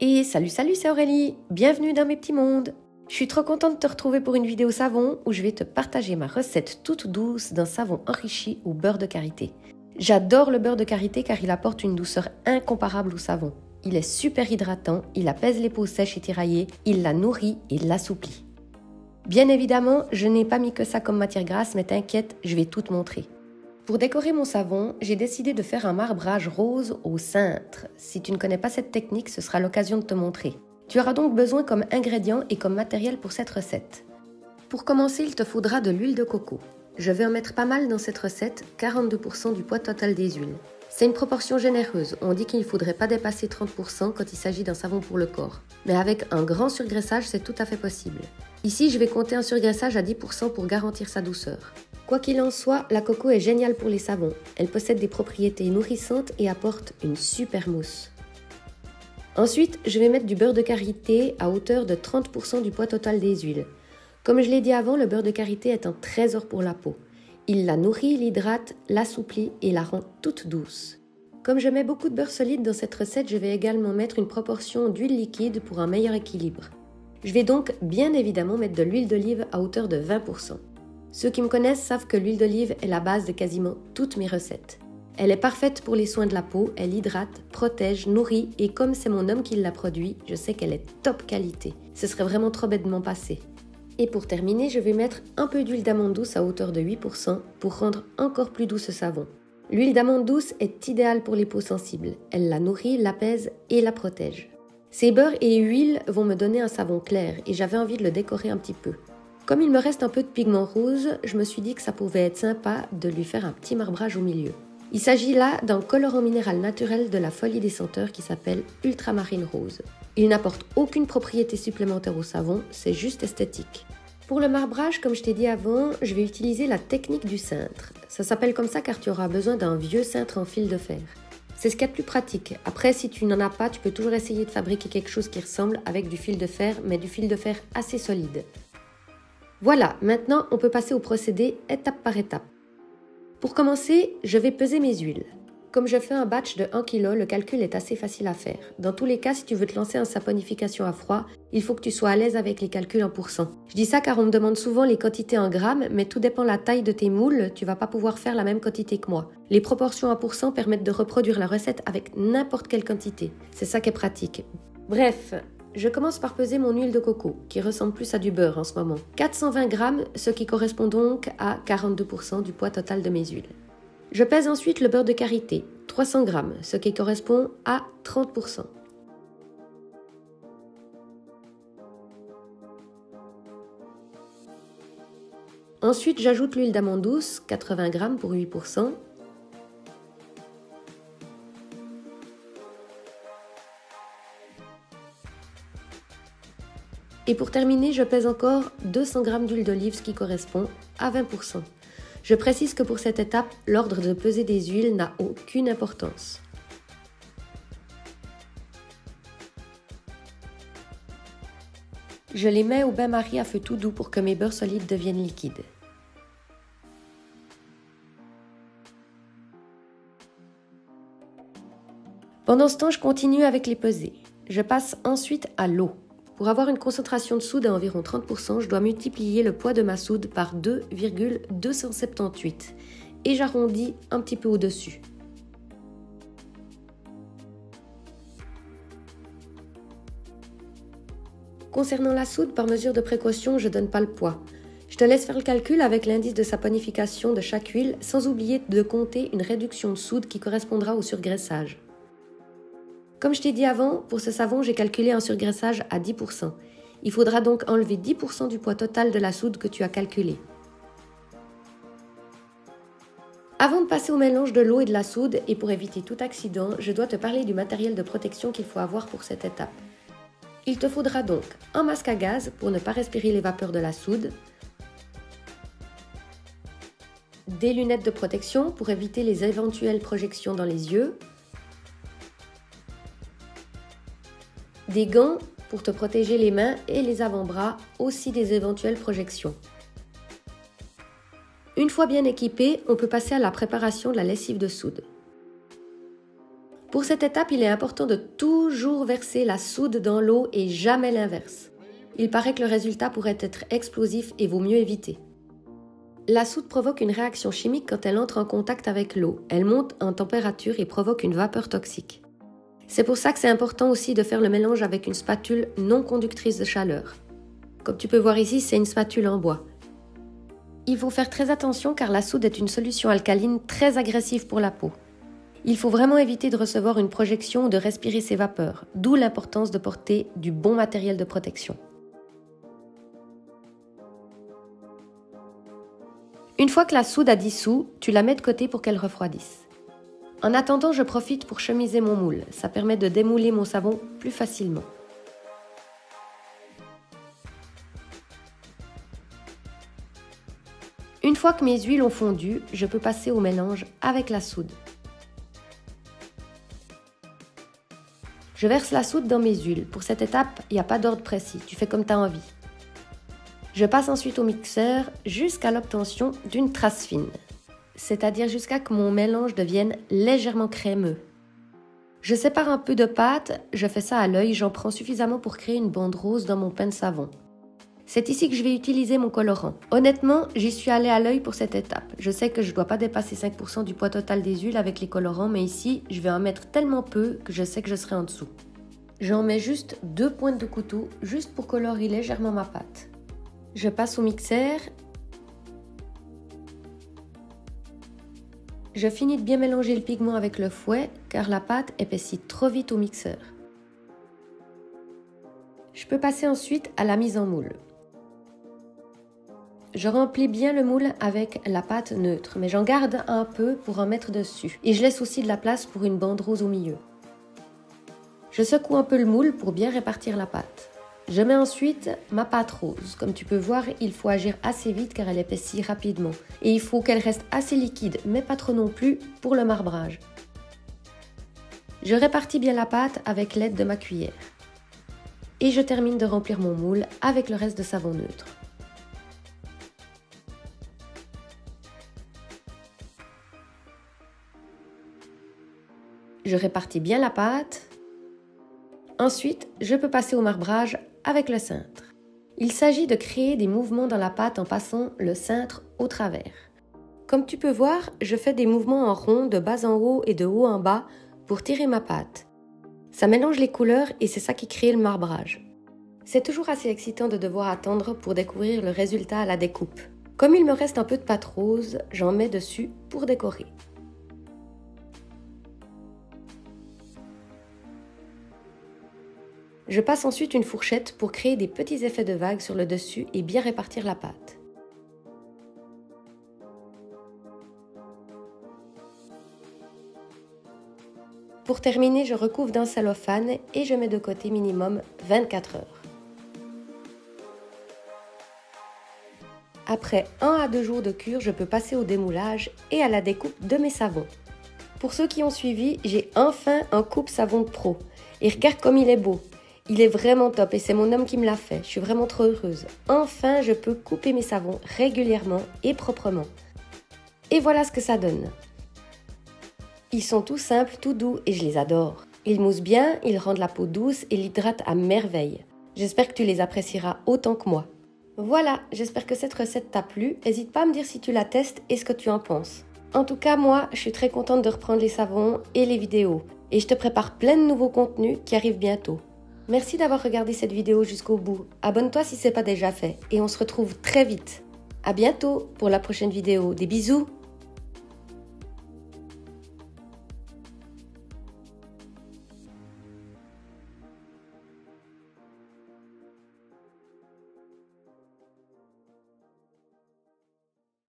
Et salut, c'est Aurélie, bienvenue dans mes petits mondes. Je suis trop contente de te retrouver pour une vidéo savon où je vais te partager ma recette toute douce d'un savon enrichi au beurre de karité. J'adore le beurre de karité car il apporte une douceur incomparable au savon. Il est super hydratant, il apaise les peaux sèches et tiraillées, il la nourrit et l'assouplit. Bien évidemment, je n'ai pas mis que ça comme matière grasse, mais t'inquiète, je vais tout te montrer. Pour décorer mon savon, j'ai décidé de faire un marbrage rose au cintre. Si tu ne connais pas cette technique, ce sera l'occasion de te montrer. Tu auras donc besoin comme ingrédients et comme matériel pour cette recette. Pour commencer, il te faudra de l'huile de coco. Je vais en mettre pas mal dans cette recette, 42% du poids total des huiles. C'est une proportion généreuse, on dit qu'il ne faudrait pas dépasser 30% quand il s'agit d'un savon pour le corps. Mais avec un grand surgraissage, c'est tout à fait possible. Ici, je vais compter un surgraissage à 10% pour garantir sa douceur. Quoi qu'il en soit, la coco est géniale pour les savons. Elle possède des propriétés nourrissantes et apporte une super mousse. Ensuite, je vais mettre du beurre de karité à hauteur de 30% du poids total des huiles. Comme je l'ai dit avant, le beurre de karité est un trésor pour la peau. Il la nourrit, l'hydrate, l'assouplit et la rend toute douce. Comme je mets beaucoup de beurre solide dans cette recette, je vais également mettre une proportion d'huile liquide pour un meilleur équilibre. Je vais donc bien évidemment mettre de l'huile d'olive à hauteur de 20%. Ceux qui me connaissent savent que l'huile d'olive est la base de quasiment toutes mes recettes. Elle est parfaite pour les soins de la peau, elle hydrate, protège, nourrit et comme c'est mon homme qui l'a produit, je sais qu'elle est top qualité. Ce serait vraiment trop bête de m'en passer. Et pour terminer, je vais mettre un peu d'huile d'amande douce à hauteur de 8% pour rendre encore plus doux ce savon. L'huile d'amande douce est idéale pour les peaux sensibles. Elle la nourrit, l'apaise et la protège. Ces beurres et huiles vont me donner un savon clair et j'avais envie de le décorer un petit peu. Comme il me reste un peu de pigment rose, je me suis dit que ça pouvait être sympa de lui faire un petit marbrage au milieu. Il s'agit là d'un colorant minéral naturel de la Folie des Senteurs qui s'appelle Ultramarine Rose. Il n'apporte aucune propriété supplémentaire au savon, c'est juste esthétique. Pour le marbrage, comme je t'ai dit avant, je vais utiliser la technique du cintre. Ça s'appelle comme ça car tu auras besoin d'un vieux cintre en fil de fer. C'est ce qu'il y a de plus pratique. Après, si tu n'en as pas, tu peux toujours essayer de fabriquer quelque chose qui ressemble avec du fil de fer, mais du fil de fer assez solide. Voilà, maintenant on peut passer au procédé étape par étape. Pour commencer, je vais peser mes huiles. Comme je fais un batch de 1 kg, le calcul est assez facile à faire. Dans tous les cas, si tu veux te lancer en saponification à froid, il faut que tu sois à l'aise avec les calculs en pourcent. Je dis ça car on me demande souvent les quantités en grammes, mais tout dépend de la taille de tes moules, tu vas pas pouvoir faire la même quantité que moi. Les proportions en pourcent permettent de reproduire la recette avec n'importe quelle quantité. C'est ça qui est pratique. Bref, je commence par peser mon huile de coco, qui ressemble plus à du beurre en ce moment. 420 grammes, ce qui correspond donc à 42% du poids total de mes huiles. Je pèse ensuite le beurre de karité, 300 grammes, ce qui correspond à 30%. Ensuite, j'ajoute l'huile d'amande douce, 80 grammes pour 8%. Et pour terminer, je pèse encore 200 g d'huile d'olive, ce qui correspond à 20%. Je précise que pour cette étape, l'ordre de peser des huiles n'a aucune importance. Je les mets au bain-marie à feu tout doux pour que mes beurres solides deviennent liquides. Pendant ce temps, je continue avec les pesées. Je passe ensuite à l'eau. Pour avoir une concentration de soude à environ 30%, je dois multiplier le poids de ma soude par 2,278 et j'arrondis un petit peu au-dessus. Concernant la soude, par mesure de précaution, je ne donne pas le poids. Je te laisse faire le calcul avec l'indice de saponification de chaque huile sans oublier de compter une réduction de soude qui correspondra au surgraissage. Comme je t'ai dit avant, pour ce savon, j'ai calculé un surgraissage à 10%. Il faudra donc enlever 10% du poids total de la soude que tu as calculé. Avant de passer au mélange de l'eau et de la soude, et pour éviter tout accident, je dois te parler du matériel de protection qu'il faut avoir pour cette étape. Il te faudra donc un masque à gaz pour ne pas respirer les vapeurs de la soude, des lunettes de protection pour éviter les éventuelles projections dans les yeux, des gants pour te protéger les mains et les avant-bras, aussi des éventuelles projections. Une fois bien équipé, on peut passer à la préparation de la lessive de soude. Pour cette étape, il est important de toujours verser la soude dans l'eau et jamais l'inverse. Il paraît que le résultat pourrait être explosif et vaut mieux éviter. La soude provoque une réaction chimique quand elle entre en contact avec l'eau. Elle monte en température et provoque une vapeur toxique. C'est pour ça que c'est important aussi de faire le mélange avec une spatule non conductrice de chaleur. Comme tu peux voir ici, c'est une spatule en bois. Il faut faire très attention car la soude est une solution alcaline très agressive pour la peau. Il faut vraiment éviter de recevoir une projection ou de respirer ces vapeurs, d'où l'importance de porter du bon matériel de protection. Une fois que la soude a dissous, tu la mets de côté pour qu'elle refroidisse. En attendant, je profite pour chemiser mon moule. Ça permet de démouler mon savon plus facilement. Une fois que mes huiles ont fondu, je peux passer au mélange avec la soude. Je verse la soude dans mes huiles. Pour cette étape, il n'y a pas d'ordre précis, tu fais comme tu as envie. Je passe ensuite au mixeur jusqu'à l'obtention d'une trace fine, c'est-à-dire jusqu'à que mon mélange devienne légèrement crémeux. Je sépare un peu de pâte, je fais ça à l'œil, j'en prends suffisamment pour créer une bande rose dans mon pain de savon. C'est ici que je vais utiliser mon colorant. Honnêtement, j'y suis allée à l'œil pour cette étape. Je sais que je ne dois pas dépasser 5% du poids total des huiles avec les colorants, mais ici, je vais en mettre tellement peu que je sais que je serai en dessous. J'en mets juste 2 pointes de couteau, juste pour colorer légèrement ma pâte. Je passe au mixeur. Je finis de bien mélanger le pigment avec le fouet, car la pâte épaissit trop vite au mixeur. Je peux passer ensuite à la mise en moule. Je remplis bien le moule avec la pâte neutre, mais j'en garde un peu pour en mettre dessus. Et je laisse aussi de la place pour une bande rose au milieu. Je secoue un peu le moule pour bien répartir la pâte. Je mets ensuite ma pâte rose. Comme tu peux voir, il faut agir assez vite car elle épaissit rapidement. Et il faut qu'elle reste assez liquide, mais pas trop non plus pour le marbrage. Je répartis bien la pâte avec l'aide de ma cuillère. Et je termine de remplir mon moule avec le reste de savon neutre. Je répartis bien la pâte. Ensuite, je peux passer au marbrage avec le cintre. Il s'agit de créer des mouvements dans la pâte en passant le cintre au travers. Comme tu peux voir, je fais des mouvements en rond de bas en haut et de haut en bas pour tirer ma pâte. Ça mélange les couleurs et c'est ça qui crée le marbrage. C'est toujours assez excitant de devoir attendre pour découvrir le résultat à la découpe. Comme il me reste un peu de pâte rose, j'en mets dessus pour décorer. Je passe ensuite une fourchette pour créer des petits effets de vagues sur le dessus et bien répartir la pâte. Pour terminer, je recouvre d'un cellophane et je mets de côté minimum 24 heures. Après 1 à 2 jours de cure, je peux passer au démoulage et à la découpe de mes savons. Pour ceux qui ont suivi, j'ai enfin un coupe-savon pro. Et regarde comme il est beau. Il est vraiment top et c'est mon homme qui me l'a fait. Je suis vraiment trop heureuse. Enfin, je peux couper mes savons régulièrement et proprement. Et voilà ce que ça donne. Ils sont tout simples, tout doux et je les adore. Ils moussent bien, ils rendent la peau douce et l'hydratent à merveille. J'espère que tu les apprécieras autant que moi. Voilà, j'espère que cette recette t'a plu. N'hésite pas à me dire si tu la testes et ce que tu en penses. En tout cas, moi, je suis très contente de reprendre les savons et les vidéos. Et je te prépare plein de nouveaux contenus qui arrivent bientôt. Merci d'avoir regardé cette vidéo jusqu'au bout. Abonne-toi si ce n'est pas déjà fait et on se retrouve très vite. À bientôt pour la prochaine vidéo. Des bisous!